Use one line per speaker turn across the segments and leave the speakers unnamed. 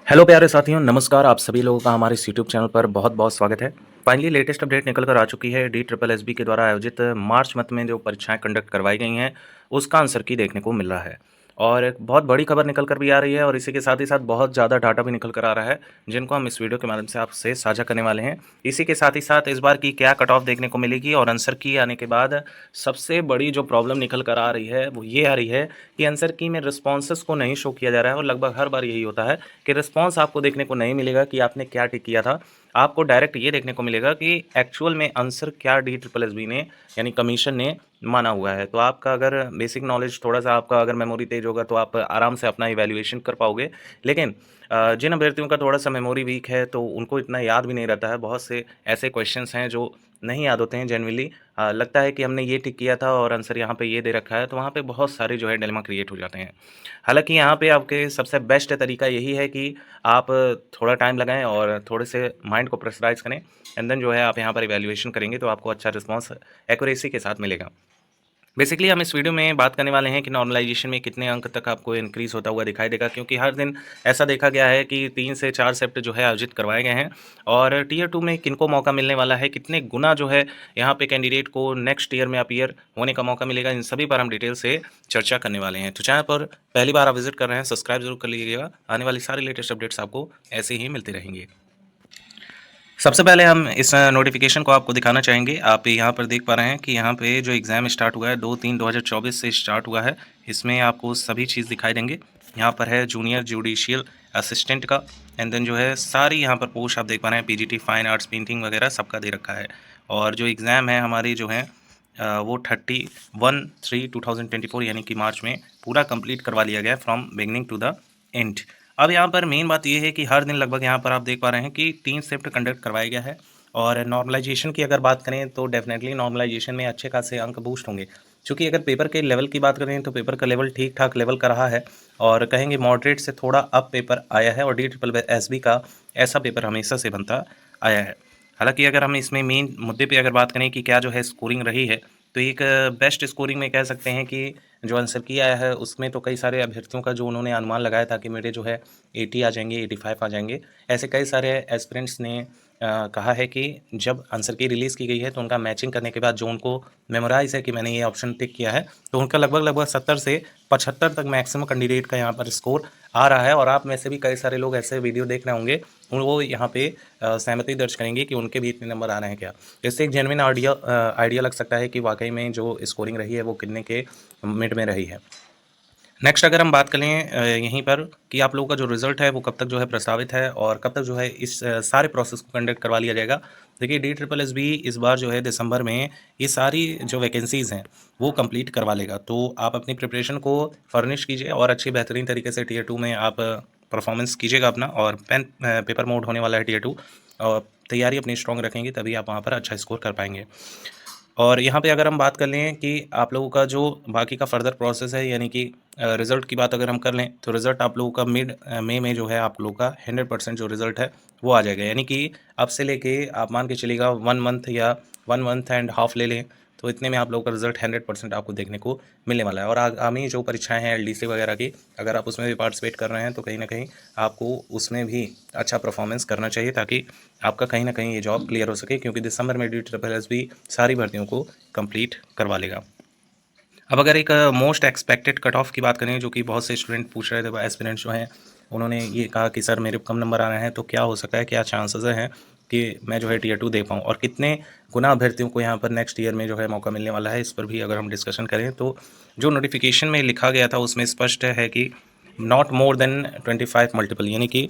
Hello प्यारे साथियों, नमस्कार। आप सभी लोगों का हमारे इस यूट्यूब चैनल पर बहुत बहुत स्वागत है। फाइनली लेटेस्ट अपडेट निकल कर आ चुकी है। डी ट्रिपल एस बी के द्वारा आयोजित मार्च मंथ में जो परीक्षाएं कंडक्ट करवाई गई हैं, उसका आंसर की देखने को मिल रहा है। और एक बहुत बड़ी खबर निकल कर भी आ रही है और इसी के साथ ही साथ बहुत ज़्यादा डाटा भी निकल कर आ रहा है, जिनको हम इस वीडियो के माध्यम से आपसे साझा करने वाले हैं। इसी के साथ ही साथ इस बार की क्या कट ऑफ देखने को मिलेगी और आंसर की आने के बाद सबसे बड़ी जो प्रॉब्लम निकल कर आ रही है वो ये आ रही है कि आंसर की में रिस्पॉन्सेस को नहीं शो किया जा रहा है। और लगभग हर बार यही होता है कि रिस्पॉन्स आपको देखने को नहीं मिलेगा कि आपने क्या टिक किया था। आपको डायरेक्ट ये देखने को मिलेगा कि एक्चुअल में आंसर क्या डी ट्रिपल एस बी ने यानी कमीशन ने माना हुआ है। तो आपका अगर बेसिक नॉलेज थोड़ा-सा आपका अगर मेमोरी तेज होगा तो आप आराम से अपना इवैल्यूएशन कर पाओगे। लेकिन जिन अभ्यर्थियों का थोड़ा-सा मेमोरी वीक है तो उनको इतना याद भी नहीं रहता है। बहुत से ऐसे क्वेश्चन्स हैं जो नहीं याद होते हैं जेनुइनली। लगता है कि हमने ये टिक किया था और आंसर यहाँ पे ये दे रखा है, तो वहाँ पे बहुत सारे जो है डिलेमा क्रिएट हो जाते हैं। हालाँकि यहाँ पे आपके सबसे बेस्ट तरीका यही है कि आप थोड़ा टाइम लगाएँ और थोड़े से माइंड को प्रेशराइज़ करें एंड देन जो है आप यहाँ पर इवैल्यूएशन करेंगे तो आपको अच्छा रिस्पॉन्स एक्यूरेसी के साथ मिलेगा। बेसिकली हम इस वीडियो में बात करने वाले हैं कि नॉर्मलाइजेशन में कितने अंक तक आपको इंक्रीज़ होता हुआ दिखाई देगा, क्योंकि हर दिन ऐसा देखा गया है कि 3 से 4 शिफ्ट जो है आयोजित करवाए गए हैं। और टियर 2 में किनको मौका मिलने वाला है, कितने गुना जो है यहाँ पे कैंडिडेट को नेक्स्ट ईयर में अपीयर होने का मौका मिलेगा, इन सभी पर हम डिटेल से चर्चा करने वाले हैं। तो चैनल पर पहली बार आप विजिट कर रहे हैं, सब्सक्राइब जरूर कर लीजिएगा। आने वाली सारी लेटेस्ट अपडेट्स आपको ऐसे ही मिलती रहेंगी। सबसे पहले हम इस नोटिफिकेशन को आपको दिखाना चाहेंगे। आप यहाँ पर देख पा रहे हैं कि यहाँ पे जो एग्ज़ाम स्टार्ट हुआ है 2/3/2024 से स्टार्ट हुआ है। इसमें आपको सभी चीज़ दिखाई देंगे। यहाँ पर है जूनियर जुडिशियल असिस्टेंट का एंड देन जो है सारी यहाँ पर पोस्ट आप देख पा रहे हैं, पीजीटी, फाइन आर्ट्स, पेंटिंग वगैरह सबका दे रखा है। और जो एग्ज़ाम है हमारी जो है वो 31/3/2024 यानी कि मार्च में पूरा कंप्लीट करवा लिया गया from beginning to the end. अब यहाँ पर मेन बात ये है कि हर दिन लगभग यहाँ पर आप देख पा रहे हैं कि 3 शिफ्ट कंडक्ट करवाया गया है। और नॉर्मलाइजेशन की अगर बात करें तो डेफिनेटली नॉर्मलाइजेशन में अच्छे खासे अंक बूस्ट होंगे, क्योंकि अगर पेपर के लेवल की बात करें तो पेपर का लेवल ठीक ठाक लेवल का रहा है और कहेंगे मॉडरेट से थोड़ा अप पेपर आया है। और डी ट्रिपल एस बी का ऐसा पेपर हमेशा से बनता आया है। हालांकि अगर हम इसमें मेन मुद्दे पे अगर बात करें कि क्या जो है स्कोरिंग रही है, तो एक बेस्ट स्कोरिंग में कह सकते हैं कि जो आंसर की आया है उसमें तो कई सारे अभ्यर्थियों का जो उन्होंने अनुमान लगाया था कि मेरे जो है 80 आ जाएंगे, 85 आ जाएंगे। ऐसे कई सारे एस्पिरेंट्स ने कहा है कि जब आंसर की रिलीज़ की गई है तो उनका मैचिंग करने के बाद जो उनको मेमोराइज है कि मैंने ये ऑप्शन टिक किया है, तो उनका लगभग 70 से 75 तक मैक्सिमम कैंडिडेट का यहाँ पर स्कोर आ रहा है। और आप में से भी कई सारे लोग ऐसे वीडियो देख रहे होंगे, वो यहाँ पे सहमति दर्ज करेंगे कि उनके भी इतने नंबर आ रहे हैं क्या। इससे एक जेन्युइन आइडिया लग सकता है कि वाकई में जो स्कोरिंग रही है वो कितने के मिड में रही है। नेक्स्ट अगर हम बात करें यहीं पर कि आप लोगों का जो रिज़ल्ट है वो कब तक जो है प्रस्तावित है और कब तक जो है इस सारे प्रोसेस को कंडक्ट करवा लिया जाएगा। देखिए डी ट्रिपल एस बी इस बार जो है दिसंबर में ये सारी जो वैकेंसीज़ हैं वो कंप्लीट करवा लेगा। तो आप अपनी प्रिपरेशन को फर्निश कीजिए और अच्छी बेहतरीन तरीके से टियर 2 में आप परफॉर्मेंस कीजिएगा अपना। और पेन पेपर मोड होने वाला है टियर 2, और तैयारी अपनी स्ट्रॉन्ग रखेंगे तभी आप वहाँ पर अच्छा स्कोर कर पाएंगे। और यहाँ पे अगर हम बात कर लें कि आप लोगों का जो बाकी का फर्दर प्रोसेस है, यानी कि रिज़ल्ट की बात अगर हम कर लें तो रिज़ल्ट आप लोगों का मिड मई में जो है आप लोगों का 100% जो रिज़ल्ट है वो आ जाएगा। यानी कि अब से लेके आप मान के चलिएगा 1 मंथ या 1 मंथ एंड हाफ ले लें तो इतने में आप लोगों का रिज़ल्ट 100% आपको देखने को मिलने वाला है। और आगामी जो परीक्षाएं हैं एलडीसी वगैरह की, अगर आप उसमें भी पार्टिसिपेट कर रहे हैं तो कहीं ना कहीं आपको उसमें भी अच्छा परफॉर्मेंस करना चाहिए, ताकि आपका कहीं ना कहीं ये जॉब क्लियर हो सके, क्योंकि दिसंबर में डी ट्रिपल एस भी सारी भर्तियों को कंप्लीट करवा लेगा। अब अगर एक मोस्ट एक्सपेक्टेड कट ऑफ की बात करें, जो कि बहुत से स्टूडेंट पूछ रहे थे, एस्पिरेंट्स जो हैं उन्होंने ये कहा कि सर मेरे कम नंबर आ रहे हैं तो क्या हो सकता है, क्या चांसेस हैं कि मैं जो है टियर 2 दे पाऊँ, और कितने गुना अभ्यर्थियों को यहाँ पर नेक्स्ट ईयर में जो है मौका मिलने वाला है, इस पर भी अगर हम डिस्कशन करें तो जो नोटिफिकेशन में लिखा गया था उसमें स्पष्ट है कि नॉट मोर देन 25 मल्टीपल, यानी कि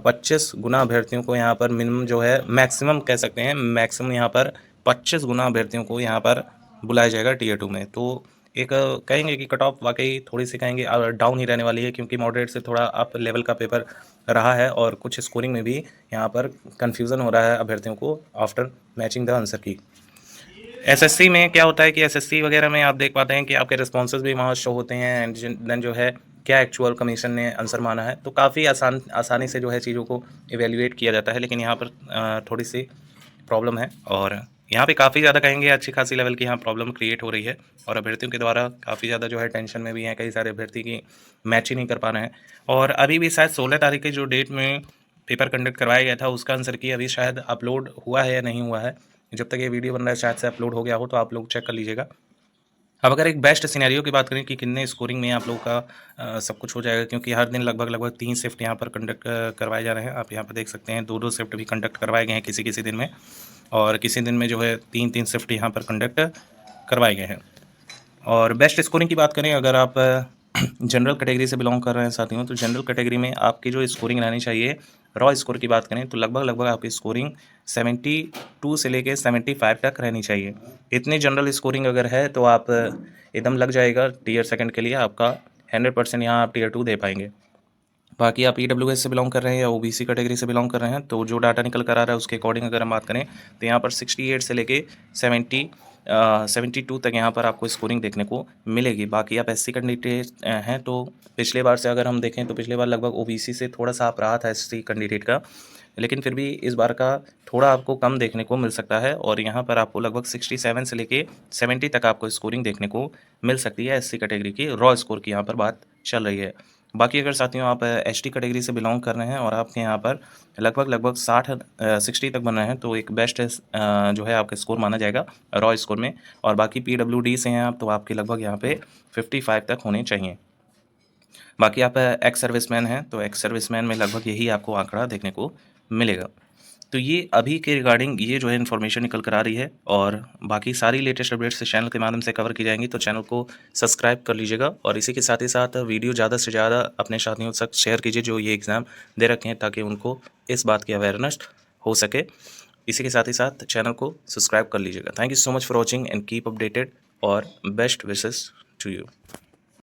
25 गुना अभ्यर्थियों को यहाँ पर मिनिमम जो है, मैक्सिमम कह सकते हैं मैक्सिमम यहाँ पर 25 गुना अभ्यर्थियों को यहाँ पर बुलाया जाएगा टियर 2 में। तो एक कहेंगे कि कट ऑफ वाकई थोड़ी सी कहेंगे डाउन ही रहने वाली है, क्योंकि मॉडरेट से थोड़ा अप लेवल का पेपर रहा है और कुछ स्कोरिंग में भी यहाँ पर कन्फ्यूज़न हो रहा है अभ्यर्थियों को आफ्टर मैचिंग द आंसर की। एसएससी में क्या होता है कि एसएससी वगैरह में आप देख पाते हैं कि आपके रिस्पॉन्सेज भी वहाँ शो होते हैं एंड देन जो है क्या एक्चुअल कमीशन ने आंसर माना है, तो काफ़ी आसानी से जो है चीज़ों को इवेल्युएट किया जाता है। लेकिन यहाँ पर थोड़ी सी प्रॉब्लम है और यहाँ पे काफ़ी ज़्यादा कहेंगे अच्छी खासी लेवल की यहाँ प्रॉब्लम क्रिएट हो रही है और अभ्यर्थियों के द्वारा काफ़ी ज़्यादा जो है टेंशन में भी हैं, कई सारे अभ्यर्थी की मैच ही नहीं कर पा रहे हैं। और अभी भी शायद 16 तारीख के जो डेट में पेपर कंडक्ट करवाया गया था उसका आंसर की अभी शायद अपलोड हुआ है या नहीं हुआ है। जब तक ये वीडियो बन रहा है शायद से अपलोड हो गया हो, तो आप लोग चेक कर लीजिएगा। अब अगर एक बेस्ट सिनेरियो की बात करें कि कितने स्कोरिंग में आप लोगों का सब कुछ हो जाएगा, क्योंकि हर दिन लगभग 3 शिफ्ट यहाँ पर कंडक्ट करवाए जा रहे हैं। आप यहाँ पर देख सकते हैं 2-2 शिफ्ट भी कंडक्ट करवाए गए हैं किसी-किसी दिन में, और किसी दिन में जो है 3-3 शिफ्ट यहाँ पर कंडक्ट करवाए गए हैं। और बेस्ट स्कोरिंग की बात करें, अगर आप जनरल कैटेगरी से बिलोंग कर रहे हैं साथियों, तो जनरल कैटेगरी में आपकी जो स्कोरिंग रहनी चाहिए, रॉ स्कोर की बात करें तो लगभग आपकी स्कोरिंग 72 से लेके 75 तक रहनी चाहिए। इतनी जनरल स्कोरिंग अगर है तो आप एकदम लग जाएगा टियर सेकंड के लिए, आपका 100% यहाँ आप टियर 2 दे पाएंगे। बाकी आप ईडब्ल्यूएस से बिलोंग कर रहे हैं या ओबीसी कैटेगरी से बिलोंग कर रहे हैं, तो जो डाटा निकल कर आ रहा है उसके अकॉर्डिंग अगर हम बात करें तो यहाँ पर 68 से लेके 72 तक यहाँ पर आपको स्कोरिंग देखने को मिलेगी। बाकी आप एससी कैंडिडेट हैं तो पिछले बार से अगर हम देखें तो पिछले बार लगभग ओबीसी से थोड़ा सा आप रहा था एससी कैंडिडेट का, लेकिन फिर भी इस बार का थोड़ा आपको कम देखने को मिल सकता है और यहाँ पर आपको लगभग 67 से लेके 70 तक आपको स्कोरिंग देखने को मिल सकती है। एससी कैटेगरी की रॉ स्कोर की यहाँ पर बात चल रही है। बाकी अगर साथियों आप एसटी कैटेगरी से बिलोंग कर रहे हैं और आपके यहाँ पर लगभग 60 तक बन रहे हैं, तो एक बेस्ट जो है आपका स्कोर माना जाएगा रॉ स्कोर में। और बाकी पीडब्ल्यूडी से हैं आप, तो आपके लगभग यहाँ पे 55 तक होने चाहिए। बाकी आप एक्स सर्विसमैन हैं तो एक्स सर्विसमैन में लगभग यही आपको आंकड़ा देखने को मिलेगा। तो ये अभी के रिगार्डिंग ये जो है इन्फॉर्मेशन निकल कर आ रही है, और बाकी सारी लेटेस्ट अपडेट्स इस चैनल के माध्यम से कवर की जाएंगी, तो चैनल को सब्सक्राइब कर लीजिएगा। और इसी के साथ ही साथ वीडियो ज़्यादा से ज़्यादा अपने साथियों तक शेयर कीजिए जो ये एग्ज़ाम दे रखे हैं, ताकि उनको इस बात की अवेयरनेस हो सके। इसी के साथ ही साथ चैनल को सब्सक्राइब कर लीजिएगा। Thank you so much for watching and keep updated, और बेस्ट विशेस टू यू।